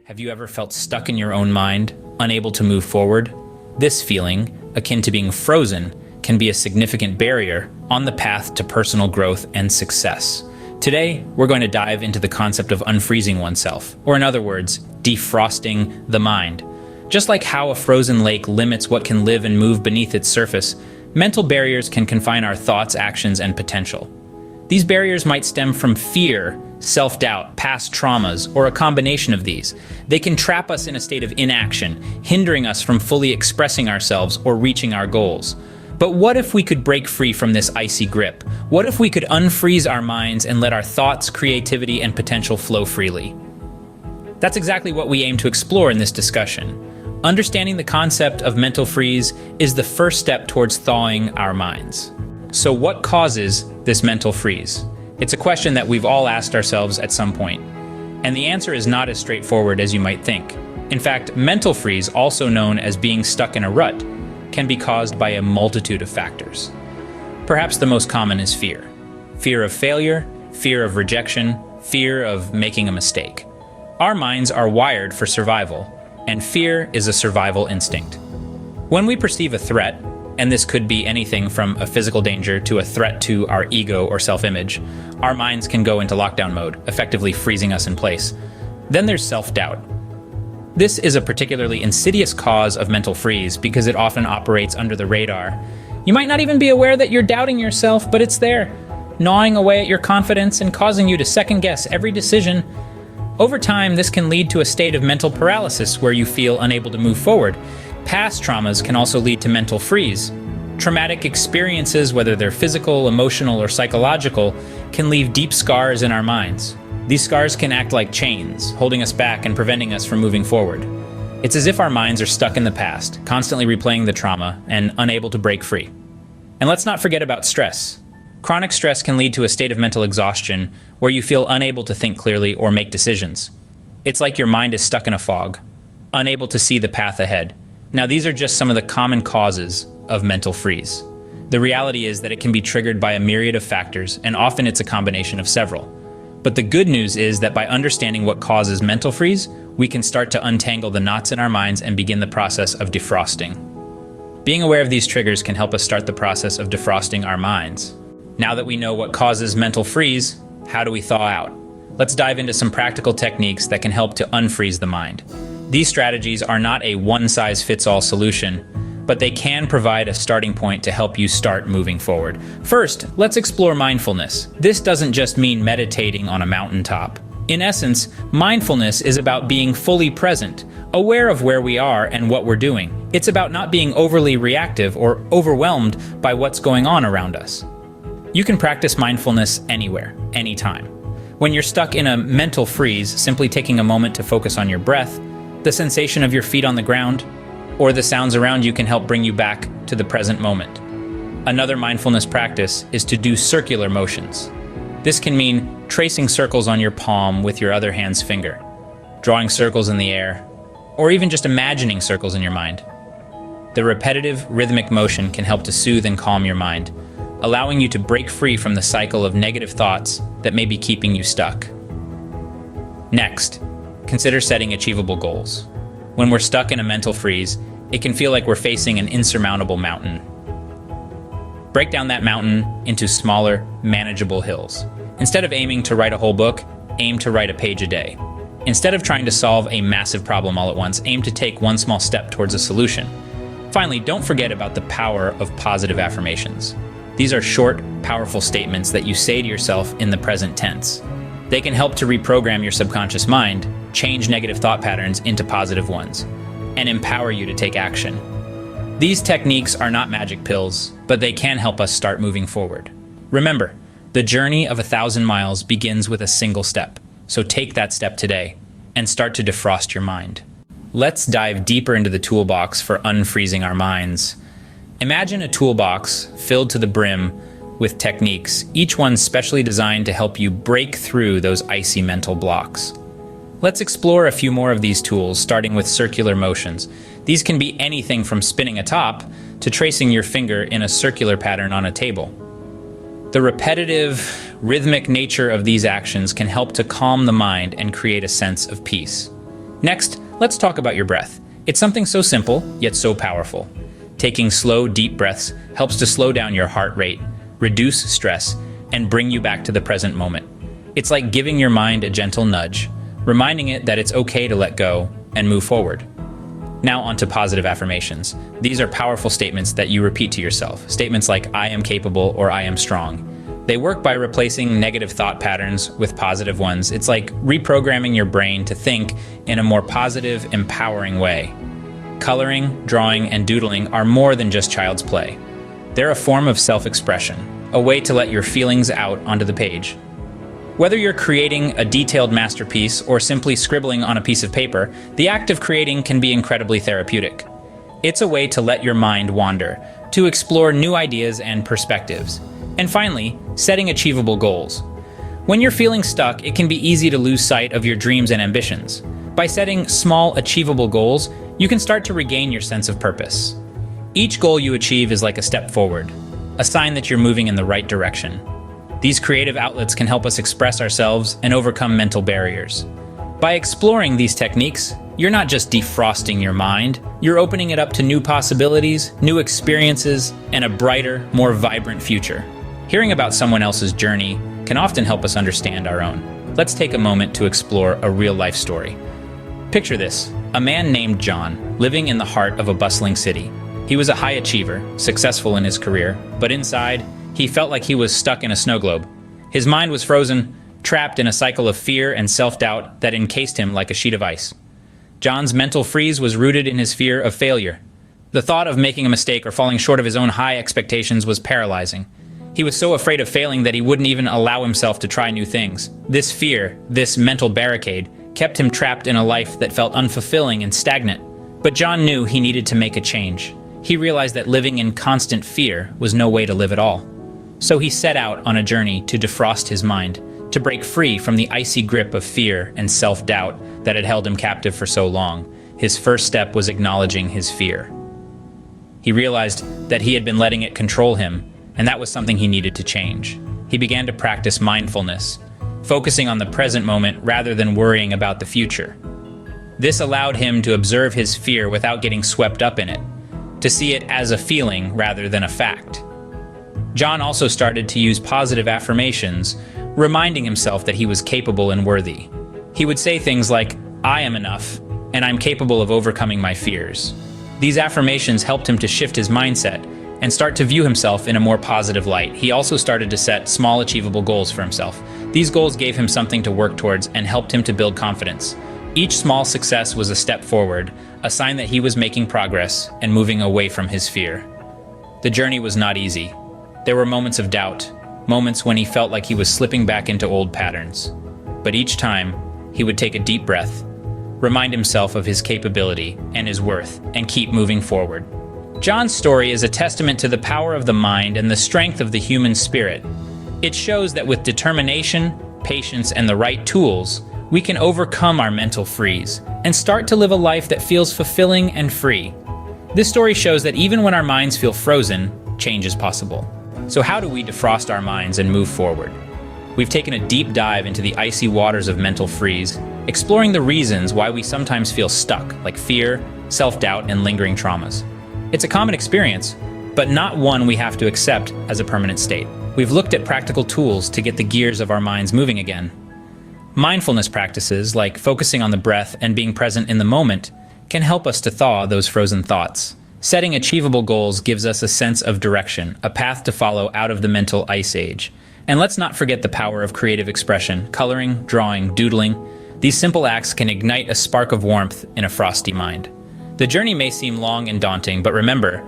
Have you ever felt stuck in your own mind, unable to move forward? This feeling, akin to being frozen, can be a significant barrier on the path to personal growth and success. Today, we're going to dive into the concept of unfreezing oneself, or in other words, defrosting the mind. Just like how a frozen lake limits what can live and move beneath its surface, mental barriers can confine our thoughts, actions, and potential. These barriers might stem from fear, self-doubt, past traumas, or a combination of these. They can trap us in a state of inaction, hindering us from fully expressing ourselves or reaching our goals. But what if we could break free from this icy grip? What if we could unfreeze our minds and let our thoughts, creativity, and potential flow freely? That's exactly what we aim to explore in this discussion. Understanding the concept of mental freeze is the first step towards thawing our minds. So what causes this mental freeze? It's a question that we've all asked ourselves at some point. And the answer is not as straightforward as you might think. In fact, mental freeze, also known as being stuck in a rut, can be caused by a multitude of factors. Perhaps the most common is fear. Fear of failure, fear of rejection, fear of making a mistake. Our minds are wired for survival, and fear is a survival instinct. When we perceive a threat, and this could be anything from a physical danger to a threat to our ego or self-image, our minds can go into lockdown mode, effectively freezing us in place. Then there's self-doubt. This is a particularly insidious cause of mental freeze because it often operates under the radar. You might not even be aware that you're doubting yourself, but it's there, gnawing away at your confidence and causing you to second-guess every decision. Over time, this can lead to a state of mental paralysis where you feel unable to move forward. Past traumas can also lead to mental freeze. Traumatic experiences, whether they're physical, emotional, or psychological, can leave deep scars in our minds. These scars can act like chains, holding us back and preventing us from moving forward. It's as if our minds are stuck in the past, constantly replaying the trauma and unable to break free. And let's not forget about stress. Chronic stress can lead to a state of mental exhaustion where you feel unable to think clearly or make decisions. It's like your mind is stuck in a fog, unable to see the path ahead. Now, these are just some of the common causes of mental freeze. The reality is that it can be triggered by a myriad of factors, and often it's a combination of several. But the good news is that by understanding what causes mental freeze, we can start to untangle the knots in our minds and begin the process of defrosting. Being aware of these triggers can help us start the process of defrosting our minds. Now that we know what causes mental freeze, how do we thaw out? Let's dive into some practical techniques that can help to unfreeze the mind. These strategies are not a one-size-fits-all solution, but they can provide a starting point to help you start moving forward. First, let's explore mindfulness. This doesn't just mean meditating on a mountaintop. In essence, mindfulness is about being fully present, aware of where we are and what we're doing. It's about not being overly reactive or overwhelmed by what's going on around us. You can practice mindfulness anywhere, anytime. When you're stuck in a mental freeze, simply taking a moment to focus on your breath, the sensation of your feet on the ground, or the sounds around you can help bring you back to the present moment. Another mindfulness practice is to do circular motions. This can mean tracing circles on your palm with your other hand's finger, drawing circles in the air, or even just imagining circles in your mind. The repetitive, rhythmic motion can help to soothe and calm your mind, allowing you to break free from the cycle of negative thoughts that may be keeping you stuck. Next, consider setting achievable goals. When we're stuck in a mental freeze, it can feel like we're facing an insurmountable mountain. Break down that mountain into smaller, manageable hills. Instead of aiming to write a whole book, aim to write a page a day. Instead of trying to solve a massive problem all at once, aim to take one small step towards a solution. Finally, don't forget about the power of positive affirmations. These are short, powerful statements that you say to yourself in the present tense. They can help to reprogram your subconscious mind, change negative thought patterns into positive ones, and empower you to take action. These techniques are not magic pills, but they can help us start moving forward. Remember, the journey of 1,000 miles begins with a single step, so take that step today and start to defrost your mind. Let's dive deeper into the toolbox for unfreezing our minds. Imagine a toolbox filled to the brim with techniques, each one specially designed to help you break through those icy mental blocks. Let's explore a few more of these tools, starting with circular motions. These can be anything from spinning a top to tracing your finger in a circular pattern on a table. The repetitive, rhythmic nature of these actions can help to calm the mind and create a sense of peace. Next, let's talk about your breath. It's something so simple, yet so powerful. Taking slow, deep breaths helps to slow down your heart rate, reduce stress, and bring you back to the present moment. It's like giving your mind a gentle nudge, reminding it that it's okay to let go and move forward. Now onto positive affirmations. These are powerful statements that you repeat to yourself. Statements like "I am capable" or "I am strong." They work by replacing negative thought patterns with positive ones. It's like reprogramming your brain to think in a more positive, empowering way. Coloring, drawing, and doodling are more than just child's play. They're a form of self-expression, a way to let your feelings out onto the page. Whether you're creating a detailed masterpiece or simply scribbling on a piece of paper, the act of creating can be incredibly therapeutic. It's a way to let your mind wander, to explore new ideas and perspectives. And finally, setting achievable goals. When you're feeling stuck, it can be easy to lose sight of your dreams and ambitions. By setting small, achievable goals, you can start to regain your sense of purpose. Each goal you achieve is like a step forward, a sign that you're moving in the right direction. These creative outlets can help us express ourselves and overcome mental barriers. By exploring these techniques, you're not just defrosting your mind, you're opening it up to new possibilities, new experiences, and a brighter, more vibrant future. Hearing about someone else's journey can often help us understand our own. Let's take a moment to explore a real-life story. Picture this: a man named John, living in the heart of a bustling city. He was a high achiever, successful in his career, but inside, he felt like he was stuck in a snow globe. His mind was frozen, trapped in a cycle of fear and self-doubt that encased him like a sheet of ice. John's mental freeze was rooted in his fear of failure. The thought of making a mistake or falling short of his own high expectations was paralyzing. He was so afraid of failing that he wouldn't even allow himself to try new things. This fear, this mental barricade, kept him trapped in a life that felt unfulfilling and stagnant. But John knew he needed to make a change. He realized that living in constant fear was no way to live at all. So he set out on a journey to defrost his mind, to break free from the icy grip of fear and self-doubt that had held him captive for so long. His first step was acknowledging his fear. He realized that he had been letting it control him, and that was something he needed to change. He began to practice mindfulness, focusing on the present moment rather than worrying about the future. This allowed him to observe his fear without getting swept up in it, to see it as a feeling rather than a fact. John also started to use positive affirmations, reminding himself that he was capable and worthy. He would say things like, "I am enough, and I'm capable of overcoming my fears." These affirmations helped him to shift his mindset and start to view himself in a more positive light. He also started to set small, achievable goals for himself. These goals gave him something to work towards and helped him to build confidence. Each small success was a step forward, a sign that he was making progress and moving away from his fear. The journey was not easy. There were moments of doubt, moments when he felt like he was slipping back into old patterns. But each time, he would take a deep breath, remind himself of his capability and his worth, and keep moving forward. John's story is a testament to the power of the mind and the strength of the human spirit. It shows that with determination, patience, and the right tools, we can overcome our mental freeze and start to live a life that feels fulfilling and free. This story shows that even when our minds feel frozen, change is possible. So how do we defrost our minds and move forward? We've taken a deep dive into the icy waters of mental freeze, exploring the reasons why we sometimes feel stuck, like fear, self-doubt, and lingering traumas. It's a common experience, but not one we have to accept as a permanent state. We've looked at practical tools to get the gears of our minds moving again. Mindfulness practices, like focusing on the breath and being present in the moment, can help us to thaw those frozen thoughts. Setting achievable goals gives us a sense of direction, a path to follow out of the mental ice age. And let's not forget the power of creative expression, coloring, drawing, doodling. These simple acts can ignite a spark of warmth in a frosty mind. The journey may seem long and daunting, but remember,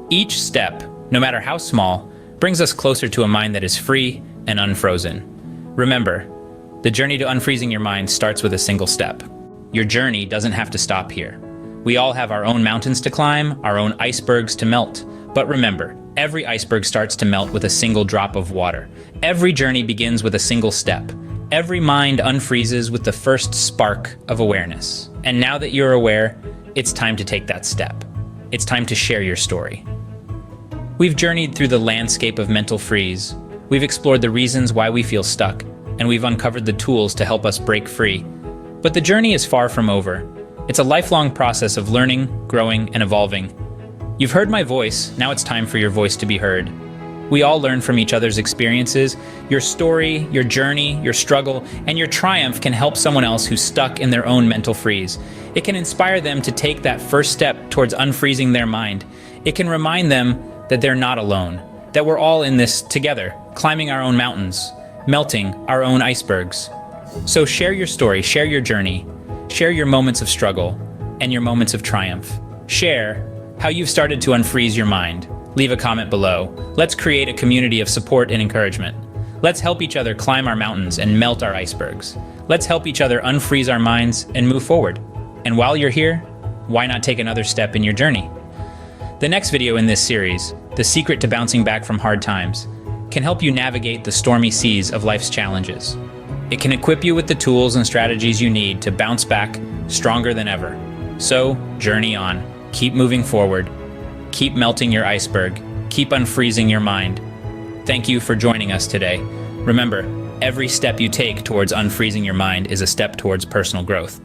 each step, no matter how small, brings us closer to a mind that is free and unfrozen. Remember, the journey to unfreezing your mind starts with a single step. Your journey doesn't have to stop here. We all have our own mountains to climb, our own icebergs to melt. But remember, every iceberg starts to melt with a single drop of water. Every journey begins with a single step. Every mind unfreezes with the first spark of awareness. And now that you're aware, it's time to take that step. It's time to share your story. We've journeyed through the landscape of mental freeze, We've explored the reasons why we feel stuck, and we've uncovered the tools to help us break free. But the journey is far from over. It's a lifelong process of learning, growing, and evolving. You've heard my voice, now it's time for your voice to be heard. We all learn from each other's experiences. Your story, your journey, your struggle, and your triumph can help someone else who's stuck in their own mental freeze. It can inspire them to take that first step towards unfreezing their mind. It can remind them that they're not alone, that we're all in this together, climbing our own mountains, melting our own icebergs. So share your story, share your journey, share your moments of struggle and your moments of triumph. Share how you've started to unfreeze your mind. Leave a comment below. Let's create a community of support and encouragement. Let's help each other climb our mountains and melt our icebergs. Let's help each other unfreeze our minds and move forward. And while you're here, why not take another step in your journey? The next video in this series, The Secret to Bouncing Back from Hard Times, can help you navigate the stormy seas of life's challenges. It can equip you with the tools and strategies you need to bounce back stronger than ever. So, journey on. Keep moving forward. Keep melting your iceberg. Keep unfreezing your mind. Thank you for joining us today. Remember, every step you take towards unfreezing your mind is a step towards personal growth.